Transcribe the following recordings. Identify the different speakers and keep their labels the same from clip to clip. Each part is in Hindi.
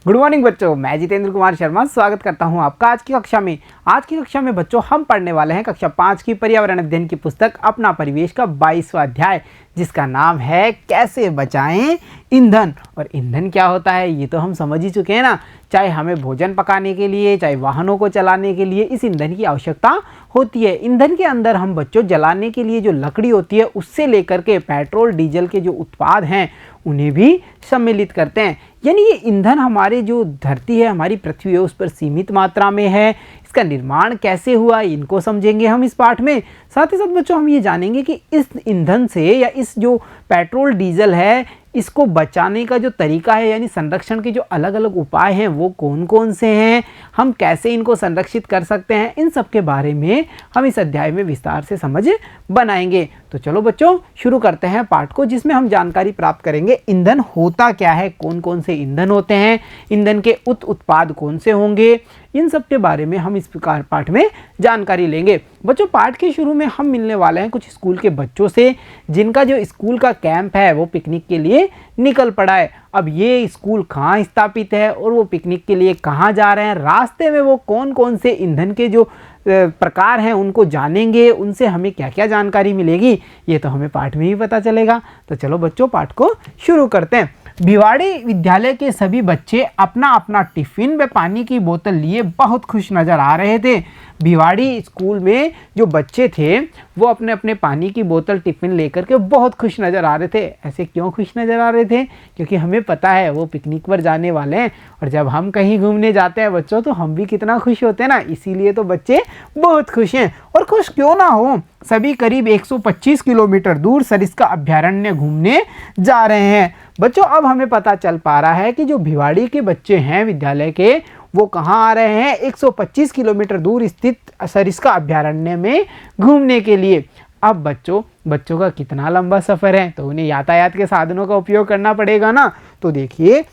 Speaker 1: गुड मॉर्निंग बच्चों, मैं जितेंद्र कुमार शर्मा स्वागत करता हूं आपका आज की कक्षा में। आज की कक्षा में बच्चों हम पढ़ने वाले हैं कक्षा 5 की पर्यावरण अध्ययन की पुस्तक अपना परिवेश का 22वां अध्याय, जिसका नाम है कैसे बचाएं ईंधन। और ईंधन क्या होता है ये तो हम समझ ही चुके हैं ना। चाहे हमें भोजन पकाने के लिए, चाहे वाहनों को चलाने के लिए इस ईंधन की आवश्यकता होती है। ईंधन के अंदर हम बच्चों जलाने के लिए जो लकड़ी होती है उससे लेकर के पेट्रोल डीजल के जो उत्पाद हैं उन्हें भी सम्मिलित करते हैं। यानी ये ईंधन हमारे जो धरती है, हमारी पृथ्वी है, उस पर सीमित मात्रा में है। इसका निर्माण कैसे हुआ इनको समझेंगे हम इस पाठ में। साथ ही साथ बच्चों हम ये जानेंगे कि इस ईंधन से या इस जो पेट्रोल डीजल है इसको बचाने का जो तरीका है, यानी संरक्षण के जो अलग अलग उपाय हैं वो कौन कौन से हैं, हम कैसे इनको संरक्षित कर सकते हैं, इन सब के बारे में हम इस अध्याय में विस्तार से समझ बनाएंगे। तो चलो बच्चों शुरू करते हैं पाठ को, जिसमें हम जानकारी प्राप्त करेंगे ईंधन होता क्या है, कौन कौन से ईंधन होते हैं, ईंधन के उत्पाद कौन से होंगे, इन सब के बारे में हम इस प्रकार पाठ में जानकारी लेंगे। बच्चों पाठ के शुरू में हम मिलने वाले हैं कुछ स्कूल के बच्चों से, जिनका जो स्कूल का कैंप है वो पिकनिक के लिए निकल पड़ा है। अब ये स्कूल कहाँ स्थापित है और वो पिकनिक के लिए कहाँ जा रहे हैं, रास्ते में वो कौन कौन से ईंधन के जो प्रकार हैं उनको जानेंगे, उनसे हमें क्या क्या जानकारी मिलेगी ये तो हमें पाठ में ही पता चलेगा। तो चलो बच्चों पाठ को शुरू करते हैं। भिवाड़ी विद्यालय के सभी बच्चे अपना अपना टिफिन व पानी की बोतल लिए बहुत खुश नजर आ रहे थे। भिवाड़ी स्कूल में जो बच्चे थे वो अपने अपने पानी की बोतल टिफिन लेकर के बहुत खुश नज़र आ रहे थे। ऐसे क्यों खुश नज़र आ रहे थे? क्योंकि हमें पता है वो पिकनिक पर जाने वाले हैं, और जब हम कहीं घूमने जाते हैं बच्चों तो हम भी कितना खुश होते हैं ना। इसीलिए तो बच्चे बहुत खुश हैं। और खुश क्यों ना हो, सभी करीब 125 किलोमीटर दूर सरिस्का अभ्यारण्य घूमने जा रहे हैं। बच्चों अब हमें पता चल पा रहा है कि जो भिवाड़ी के बच्चे हैं विद्यालय के वो कहाँ आ रहे हैं, 125 किलोमीटर दूर स्थित सरिस्का अभ्यारण्य में घूमने के लिए। अब बच्चों का कितना लंबा सफ़र है तो उन्हें यातायात के साधनों का उपयोग करना पड़ेगा ना। तो देखिए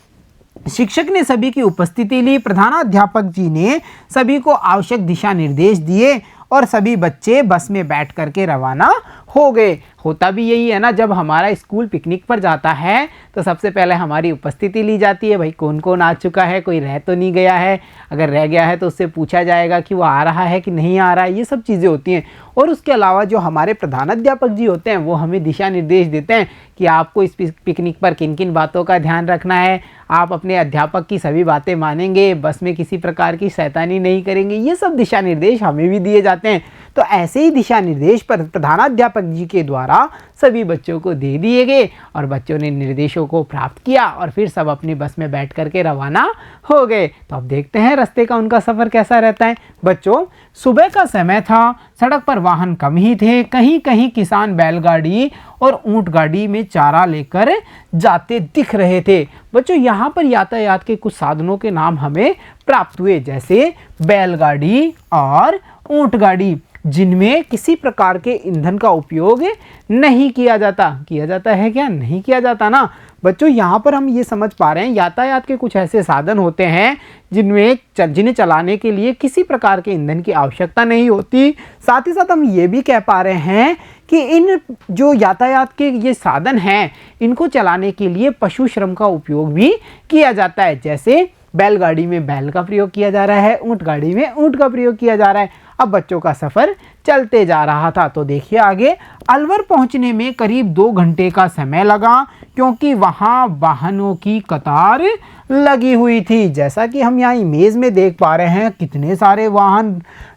Speaker 1: शिक्षक ने सभी की उपस्थिति ली, प्रधानाध्यापक जी ने सभी को आवश्यक दिशा निर्देश दिए और सभी बच्चे बस में बैठ करके रवाना हो गए। होता भी यही है ना, जब हमारा स्कूल पिकनिक पर जाता है तो सबसे पहले हमारी उपस्थिति ली जाती है। भाई कौन कौन आ चुका है, कोई रह तो नहीं गया है। अगर रह गया है तो उससे पूछा जाएगा कि वो आ रहा है कि नहीं आ रहा है, ये सब चीज़ें होती हैं। और उसके अलावा जो हमारे प्रधानाध्यापक जी होते हैं वो हमें दिशा निर्देश देते हैं कि आपको इस पिकनिक पर किन किन बातों का ध्यान रखना है, आप अपने अध्यापक की सभी बातें मानेंगे, बस में किसी प्रकार की शैतानी नहीं करेंगे, ये सब दिशा निर्देश हमें भी दिए जाते हैं। तो ऐसे ही दिशा निर्देश पर प्रधानाध्यापक जी के द्वारा सभी बच्चों को दे दिए गए और बच्चों ने निर्देशों को प्राप्त किया और फिर सब अपनी बस में बैठ करके रवाना हो गए। तो अब देखते हैं रास्ते का उनका सफ़र कैसा रहता है। बच्चों सुबह का समय था, सड़क पर वाहन कम ही थे। कहीं कहीं किसान बैलगाड़ी और ऊंट गाड़ी में चारा लेकर जाते दिख रहे थे। बच्चों यहाँ पर यातायात के कुछ साधनों के नाम हमें प्राप्त हुए, जैसे बैलगाड़ी और ऊंट गाड़ी, जिनमें किसी प्रकार के ईंधन का उपयोग नहीं किया जाता। किया जाता है क्या? नहीं किया जाता ना। बच्चों यहाँ पर हम ये समझ पा रहे हैं यातायात के कुछ ऐसे साधन होते हैं जिन्हें चलाने के लिए किसी प्रकार के ईंधन की आवश्यकता नहीं होती। साथ ही साथ हम ये भी कह पा रहे हैं कि इन जो यातायात के ये साधन हैं इनको चलाने के लिए पशु श्रम का उपयोग भी किया जाता है। जैसे बैलगाड़ी में बैल का प्रयोग किया जा रहा है, ऊंट गाड़ी में ऊंट का प्रयोग किया जा रहा है। अब बच्चों का सफ़र चलते जा रहा था। तो देखिए आगे अलवर पहुंचने में करीब 2 घंटे का समय लगा, क्योंकि वहां वाहनों की कतार लगी हुई थी। जैसा कि हम यहाँ इमेज में देख पा रहे हैं कितने सारे वाहन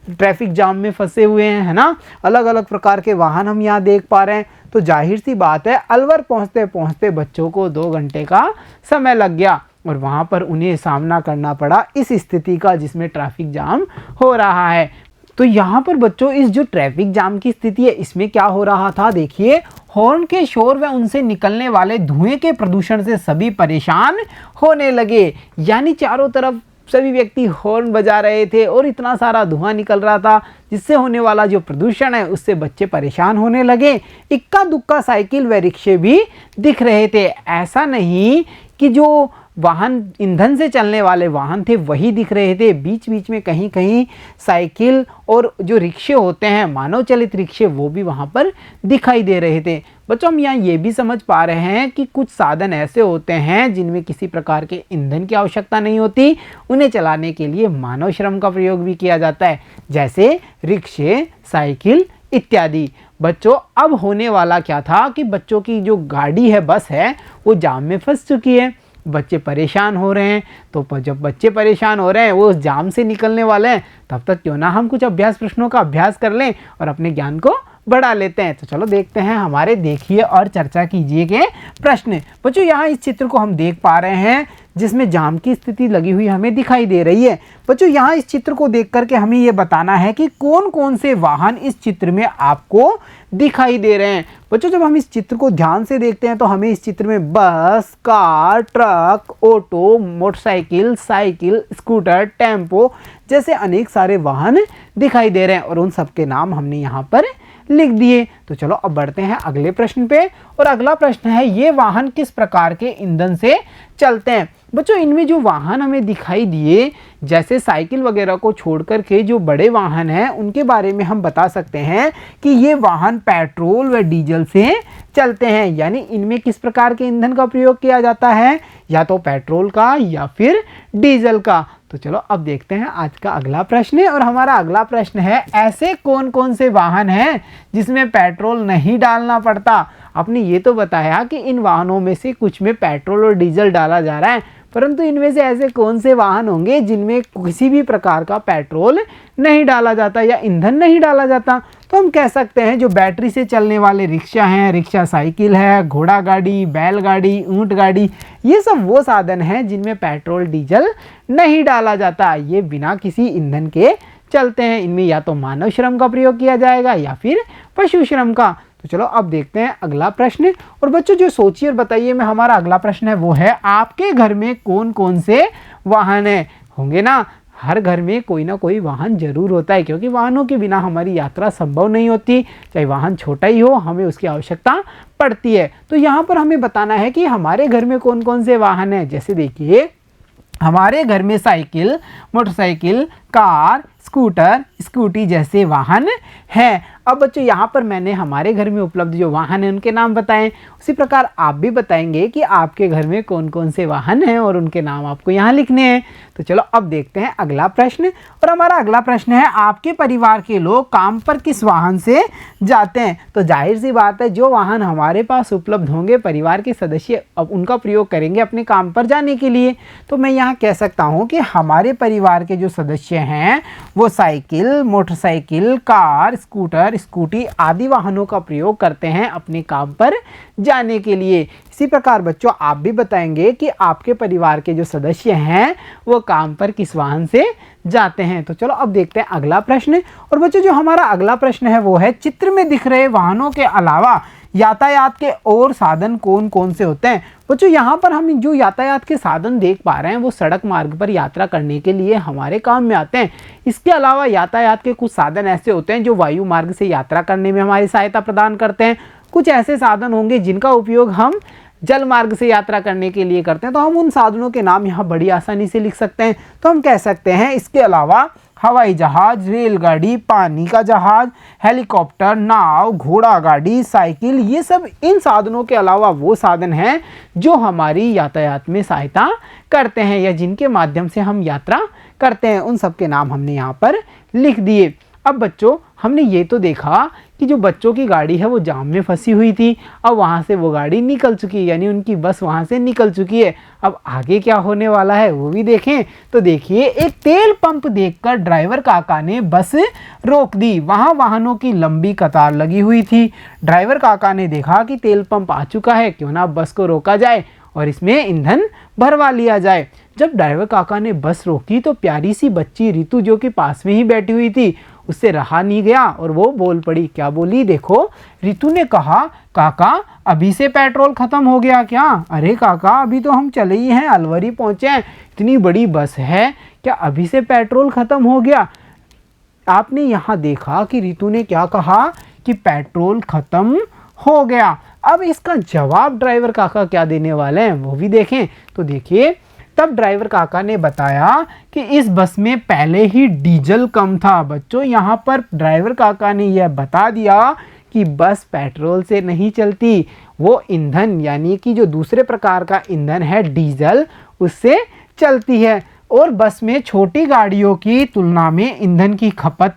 Speaker 1: ट्रैफिक जाम में फंसे हुए हैं, है ना। अलग अलग प्रकार के वाहन हम यहाँ देख पा रहे हैं। तो जाहिर सी बात है अलवर पहुँचते पहुँचते बच्चों को 2 घंटे का समय लग गया और वहाँ पर उन्हें सामना करना पड़ा इस स्थिति का जिसमें ट्रैफिक जाम हो रहा है। तो यहाँ पर बच्चों इस जो ट्रैफिक जाम की स्थिति है इसमें क्या हो रहा था, देखिए हॉर्न के शोर व उनसे निकलने वाले धुएं के प्रदूषण से सभी परेशान होने लगे। यानी चारों तरफ सभी व्यक्ति हॉर्न बजा रहे थे और इतना सारा धुआं निकल रहा था जिससे होने वाला जो प्रदूषण है उससे बच्चे परेशान होने लगे। इक्का दुक्का साइकिल व रिक्शे भी दिख रहे थे। ऐसा नहीं कि जो वाहन, ईंधन से चलने वाले वाहन थे वही दिख रहे थे। बीच बीच में कहीं कहीं साइकिल और जो रिक्शे होते हैं, मानव चलित रिक्शे, वो भी वहाँ पर दिखाई दे रहे थे। बच्चों हम यहाँ ये भी समझ पा रहे हैं कि कुछ साधन ऐसे होते हैं जिनमें किसी प्रकार के ईंधन की आवश्यकता नहीं होती, उन्हें चलाने के लिए मानव श्रम का प्रयोग भी किया जाता है, जैसे रिक्शे, साइकिल इत्यादि। बच्चों अब होने वाला क्या था कि बच्चों की जो गाड़ी है, बस है, वो जाम में फंस चुकी है। बच्चे परेशान हो रहे हैं, तो जब बच्चे परेशान हो रहे हैं, वो उस जाम से निकलने वाले हैं, तब तक क्यों ना हम कुछ अभ्यास प्रश्नों का अभ्यास कर लें और अपने ज्ञान को बढ़ा लेते हैं। तो चलो देखते हैं हमारे देखिए और चर्चा कीजिए के प्रश्न। बच्चों यहाँ इस चित्र को हम देख पा रहे हैं जिसमें जाम की स्थिति लगी हुई हमें दिखाई दे रही है। बच्चों यहाँ इस चित्र को देख करके हमें ये बताना है कि कौन कौन से वाहन इस चित्र में आपको दिखाई दे रहे हैं। बच्चों जब हम इस चित्र को ध्यान से देखते हैं तो हमें इस चित्र में बस, car, truck, auto, motorcycle, cycle, scooter, tempo जैसे अनेक सारे वाहन दिखाई दे रहे हैं और उन सबके नाम हमने यहाँ पर लिख दिए। तो चलो अब बढ़ते हैं अगले प्रश्न पे, और अगला प्रश्न है ये वाहन किस प्रकार के ईंधन से चलते हैं। बच्चों इनमें जो वाहन हमें दिखाई दिए, जैसे साइकिल वगैरह को छोड़कर के जो बड़े वाहन हैं उनके बारे में हम बता सकते हैं कि ये वाहन पेट्रोल व डीजल से चलते हैं। यानी इनमें किस प्रकार के ईंधन का प्रयोग किया जाता है, या तो पेट्रोल का या फिर डीजल का। तो चलो अब देखते हैं आज का अगला प्रश्न, और हमारा अगला प्रश्न है ऐसे कौन कौन से वाहन हैं जिसमें पेट्रोल नहीं डालना पड़ता। आपने ये तो बताया कि इन वाहनों में से कुछ में पेट्रोल और डीजल डाला जा रहा है, परंतु इनमें से ऐसे कौन से वाहन होंगे जिनमें किसी भी प्रकार का पेट्रोल नहीं डाला जाता या ईंधन नहीं डाला जाता। तो हम कह सकते हैं जो बैटरी से चलने वाले रिक्शा हैं, रिक्शा साइकिल है, घोड़ा गाड़ी, बैलगाड़ी, ऊंट गाड़ी, ये सब वो साधन हैं जिनमें पेट्रोल डीजल नहीं डाला जाता। ये बिना किसी ईंधन के चलते हैं। इनमें या तो मानव श्रम का प्रयोग किया जाएगा या फिर पशु श्रम का। तो चलो अब देखते हैं अगला प्रश्न, और बच्चों जो सोचिए और बताइए में हमारा अगला प्रश्न है वो है आपके घर में कौन कौन से वाहन हैं। होंगे ना, हर घर में कोई ना कोई वाहन जरूर होता है, क्योंकि वाहनों के बिना हमारी यात्रा संभव नहीं होती। चाहे वाहन छोटा ही हो, हमें उसकी आवश्यकता पड़ती है। तो यहाँ पर हमें बताना है कि हमारे घर में कौन कौन से वाहन हैं। जैसे देखिए हमारे घर में cycle, motorcycle, car, scooter, scooty जैसे वाहन हैं। अब बच्चों यहाँ पर मैंने हमारे घर में उपलब्ध जो वाहन हैं उनके नाम बताएं, उसी प्रकार आप भी बताएंगे कि आपके घर में कौन कौन से वाहन हैं और उनके नाम आपको यहाँ लिखने हैं। तो चलो अब देखते हैं अगला प्रश्न, और हमारा अगला प्रश्न है आपके परिवार के लोग काम पर किस वाहन से जाते हैं। तो जाहिर सी बात है जो वाहन हमारे पास उपलब्ध होंगे, परिवार के सदस्य अब उनका प्रयोग करेंगे अपने काम पर जाने के लिए। तो मैं यहाँ कह सकता हूँ कि हमारे परिवार के जो सदस्य हैं वो cycle, motorcycle, car, scooter, scooty आदि वाहनों का प्रयोग करते हैं अपने काम पर जाने के लिए। इसी प्रकार बच्चों आप भी बताएंगे कि आपके परिवार के जो सदस्य हैं वो काम पर किस वाहन से जाते हैं। तो चलो अब देखते हैं अगला प्रश्न, और बच्चों जो हमारा अगला प्रश्न है वो है चित्र में दिख रहे वाहनों के अलावा यातायात के और साधन कौन कौन से होते हैं। बच्चों यहाँ पर हम जो यातायात के साधन देख पा रहे हैं वो सड़क मार्ग पर यात्रा करने के लिए हमारे काम में आते हैं। इसके अलावा यातायात के कुछ साधन ऐसे होते हैं जो वायु मार्ग से यात्रा करने में हमारी सहायता प्रदान करते हैं। कुछ ऐसे साधन होंगे जिनका उपयोग हम जल मार्ग से यात्रा करने के लिए करते हैं। तो हम उन साधनों के नाम यहाँ बड़ी आसानी से लिख सकते हैं। तो हम कह सकते हैं इसके अलावा हवाई जहाज, रेलगाड़ी, पानी का जहाज, हेलीकॉप्टर, नाव, घोड़ा गाड़ी, साइकिल, ये सब इन साधनों के अलावा वो साधन हैं जो हमारी यातायात में सहायता करते हैं या जिनके माध्यम से हम यात्रा करते हैं। उन सब के नाम हमने यहाँ पर लिख दिए। अब बच्चों हमने ये तो देखा कि जो बच्चों की गाड़ी है वो जाम में फंसी हुई थी, अब वहाँ से वो गाड़ी निकल चुकी है, यानी उनकी बस वहाँ से निकल चुकी है। अब आगे क्या होने वाला है वो भी देखें। तो देखिए एक तेल पंप देखकर ड्राइवर काका ने बस रोक दी। वहाँ वाहनों की लंबी कतार लगी हुई थी। ड्राइवर काका ने देखा कि तेल पंप आ चुका है, क्यों ना बस को रोका जाए और इसमें ईंधन भरवा लिया जाए। जब ड्राइवर काका ने बस रोकी तो प्यारी सी बच्ची रितु जो कि पास में ही बैठी हुई थी उससे रहा नहीं गया और वो बोल पड़ी। क्या बोली देखो, रितु ने कहा काका अभी से पेट्रोल खत्म हो गया क्या? अरे काका अभी तो हम चले ही हैं, अलवरी पहुंचे हैं, इतनी बड़ी बस है, क्या अभी से पेट्रोल खत्म हो गया? आपने यहाँ देखा कि रितु ने क्या कहा कि पेट्रोल खत्म हो गया। अब इसका जवाब ड्राइवर काका क्या देने वाले हैं वो भी देखें। तो देखिए, तब ड्राइवर काका ने बताया कि इस बस में पहले ही डीजल कम था। बच्चों, यहाँ पर ड्राइवर काका ने यह बता दिया कि बस पेट्रोल से नहीं चलती, वो ईंधन यानी कि जो दूसरे प्रकार का ईंधन है डीजल, उससे चलती है। और बस में छोटी गाड़ियों की तुलना में ईंधन की खपत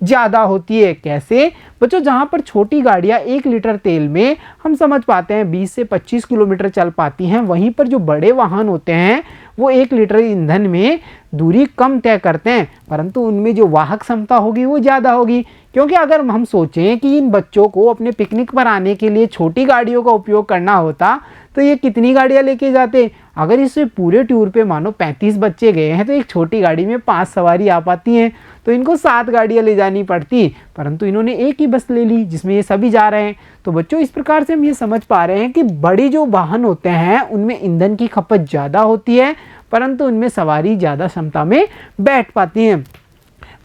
Speaker 1: ज़्यादा होती है। कैसे बच्चों? जहाँ पर छोटी गाड़ियाँ 1 लीटर तेल में हम समझ पाते हैं 20 से 25 किलोमीटर चल पाती हैं, वहीं पर जो बड़े वाहन होते हैं वो 1 लीटर ईंधन में दूरी कम तय करते हैं, परंतु उनमें जो वाहक क्षमता होगी वो ज़्यादा होगी। क्योंकि अगर हम सोचें कि इन बच्चों को अपने पिकनिक पर आने के लिए छोटी गाड़ियों का उपयोग करना होता तो ये कितनी गाड़ियाँ लेके जाते? अगर इससे पूरे टूर पे मानो 35 बच्चे गए हैं तो एक छोटी गाड़ी में 5 सवारी आ पाती हैं, तो इनको 7 गाड़ियाँ ले जानी पड़ती, परंतु इन्होंने एक ही बस ले ली जिसमें ये सभी जा रहे हैं। तो बच्चों, इस प्रकार से हम ये समझ पा रहे हैं कि बड़ी जो वाहन होते हैं उनमें ईंधन की खपत ज़्यादा होती है, परंतु उनमें सवारी ज़्यादा क्षमता में बैठ पाती हैं।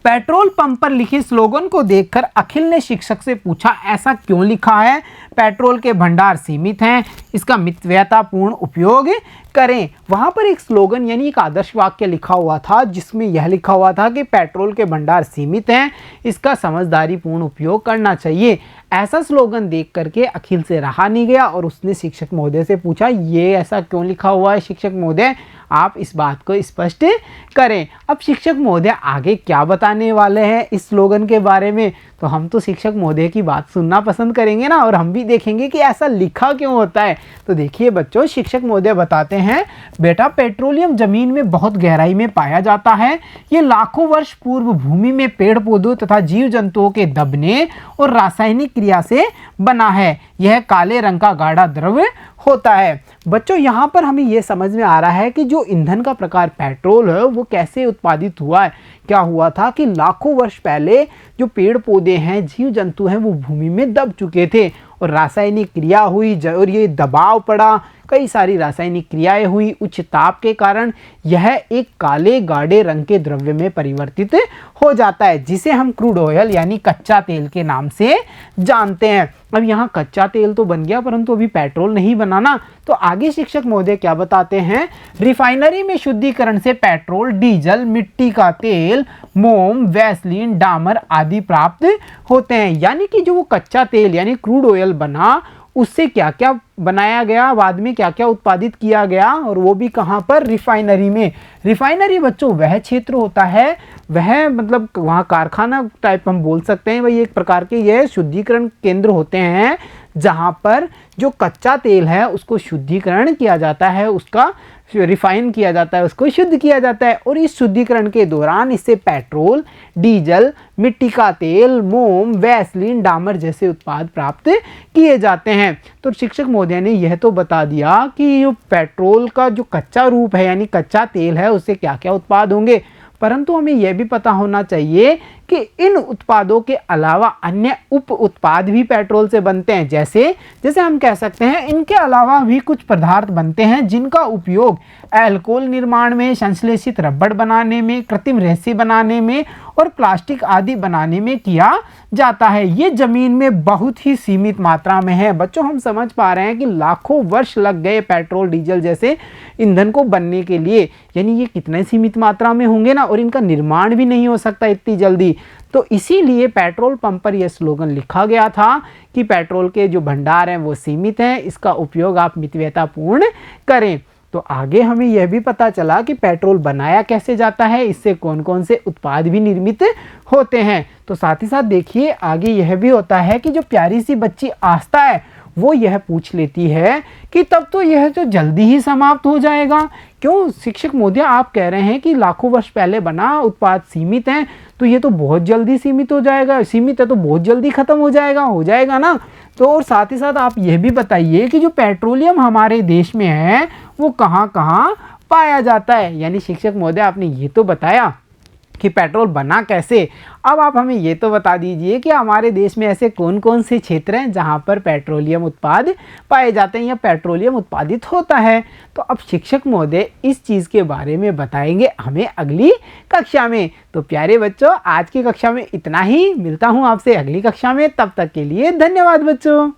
Speaker 1: पेट्रोल पंप पर लिखे स्लोगन को देखकर अखिल ने शिक्षक से पूछा, ऐसा क्यों लिखा है? पेट्रोल के भंडार सीमित हैं, इसका मितव्ययतापूर्ण उपयोग करें। वहाँ पर एक स्लोगन यानी एक आदर्श वाक्य लिखा हुआ था जिसमें यह लिखा हुआ था कि पेट्रोल के भंडार सीमित हैं, इसका समझदारीपूर्ण उपयोग करना चाहिए। ऐसा स्लोगन देख करके अखिल से रहा नहीं गया और उसने शिक्षक महोदय से पूछा, ये ऐसा क्यों लिखा हुआ है शिक्षक महोदय, आप इस बात को स्पष्ट करें। अब शिक्षक महोदय आगे क्या बताने वाले हैं इस स्लोगन के बारे में, तो हम तो शिक्षक महोदय की बात सुनना पसंद करेंगे ना, और हम भी देखेंगे कि ऐसा लिखा क्यों होता है। तो देखिए बच्चों, शिक्षक महोदय बताते हैं, बेटा पेट्रोलियम जमीन में बहुत गहराई में पाया जाता है। ये लाखों वर्ष पूर्व भूमि में पेड़ पौधों तथा जीव जंतुओं के दबने और रासायनिक क्रिया से बना है। यह काले रंग का गाढ़ा द्रव्य होता है। बच्चों, यहाँ पर हमें यह समझ में आ रहा है कि जो ईंधन का प्रकार पेट्रोल है वो कैसे उत्पादित हुआ है। क्या हुआ था कि लाखों वर्ष पहले जो पेड़ पौधे हैं, जीव जंतु हैं, वो भूमि में दब चुके थे और रासायनिक क्रिया हुई और ये दबाव पड़ा, कई सारी रासायनिक क्रियाएं हुई, उच्च ताप के कारण यह एक काले गाढ़े रंग के द्रव्य में परिवर्तित हो जाता है, जिसे हम क्रूड ऑयल यानी कच्चा तेल के नाम से जानते हैं। अब यहाँ कच्चा तेल तो बन गया, परंतु अभी पेट्रोल नहीं बनाना। तो आगे शिक्षक महोदय क्या बताते हैं, रिफाइनरी में शुद्धिकरण से पेट्रोल, डीजल, मिट्टी का तेल, मोम, वैसलीन, डामर आदि प्राप्त होते हैं। यानी कि जो वो कच्चा तेल यानी क्रूड ऑयल बना, उससे क्या क्या बनाया गया, बाद में क्या क्या उत्पादित किया गया, और वो भी कहाँ पर? रिफाइनरी में। रिफाइनरी बच्चों वह क्षेत्र होता है, वह मतलब वहाँ कारखाना टाइप हम बोल सकते हैं, वही एक प्रकार के यह शुद्धिकरण केंद्र होते हैं जहाँ पर जो कच्चा तेल है उसको शुद्धिकरण किया जाता है, उसका रिफाइन किया जाता है, उसको शुद्ध किया जाता है, और इस शुद्धिकरण के दौरान इससे पेट्रोल, डीजल, मिट्टी का तेल, मोम, वैसलीन, डामर जैसे उत्पाद प्राप्त किए जाते हैं। तो शिक्षक महोदय ने यह तो बता दिया कि जो पेट्रोल का जो कच्चा रूप है यानी कच्चा तेल है उससे क्या क्या उत्पाद होंगे, परंतु हमें यह भी पता होना चाहिए कि इन उत्पादों के अलावा अन्य उप उत्पाद भी पेट्रोल से बनते हैं। जैसे हम कह सकते हैं इनके अलावा भी कुछ पदार्थ बनते हैं जिनका उपयोग अल्कोहल निर्माण में, संश्लेषित रबड़ बनाने में, कृत्रिम रेसे बनाने में और प्लास्टिक आदि बनाने में किया जाता है। ये जमीन में बहुत ही सीमित मात्रा में है। बच्चों, हम समझ पा रहे हैं कि लाखों वर्ष लग गए पेट्रोल, डीजल जैसे ईंधन को बनने के लिए, यानी ये कितने सीमित मात्रा में होंगे ना, और इनका निर्माण भी नहीं हो सकता इतनी जल्दी। तो इसीलिए पेट्रोल पंप पर यह स्लोगन लिखा गया था कि पेट्रोल के जो भंडार हैं वो सीमित हैं, इसका उपयोग आप मितव्ययतापूर्ण करें। तो आगे हमें यह भी पता चला कि पेट्रोल बनाया कैसे जाता है, इससे कौन कौन से उत्पाद भी निर्मित होते हैं। तो साथ ही साथ देखिए आगे यह भी होता है कि जो प्यारी सी बच्ची आस्था है वो यह पूछ लेती है कि तब तो यह तो जल्दी ही समाप्त हो जाएगा। क्यों शिक्षक महोदय, आप कह रहे हैं कि लाखों वर्ष पहले बना उत्पाद सीमित हैं, तो ये तो बहुत जल्दी सीमित हो जाएगा, सीमित है तो बहुत जल्दी खत्म हो जाएगा ना। तो और साथ ही साथ आप यह भी बताइए कि जो पेट्रोलियम हमारे देश में है वो कहाँ कहाँ पाया जाता है। यानी शिक्षक महोदय आपने ये तो बताया कि पेट्रोल बना कैसे, अब आप हमें ये तो बता दीजिए कि हमारे देश में ऐसे कौन कौन से क्षेत्र हैं जहाँ पर पेट्रोलियम उत्पाद पाए जाते हैं या पेट्रोलियम उत्पादित होता है। तो अब शिक्षक महोदय इस चीज़ के बारे में बताएंगे हमें अगली कक्षा में। तो प्यारे बच्चों, आज की कक्षा में इतना ही, मिलता हूँ आपसे अगली कक्षा में, तब तक के लिए धन्यवाद बच्चों।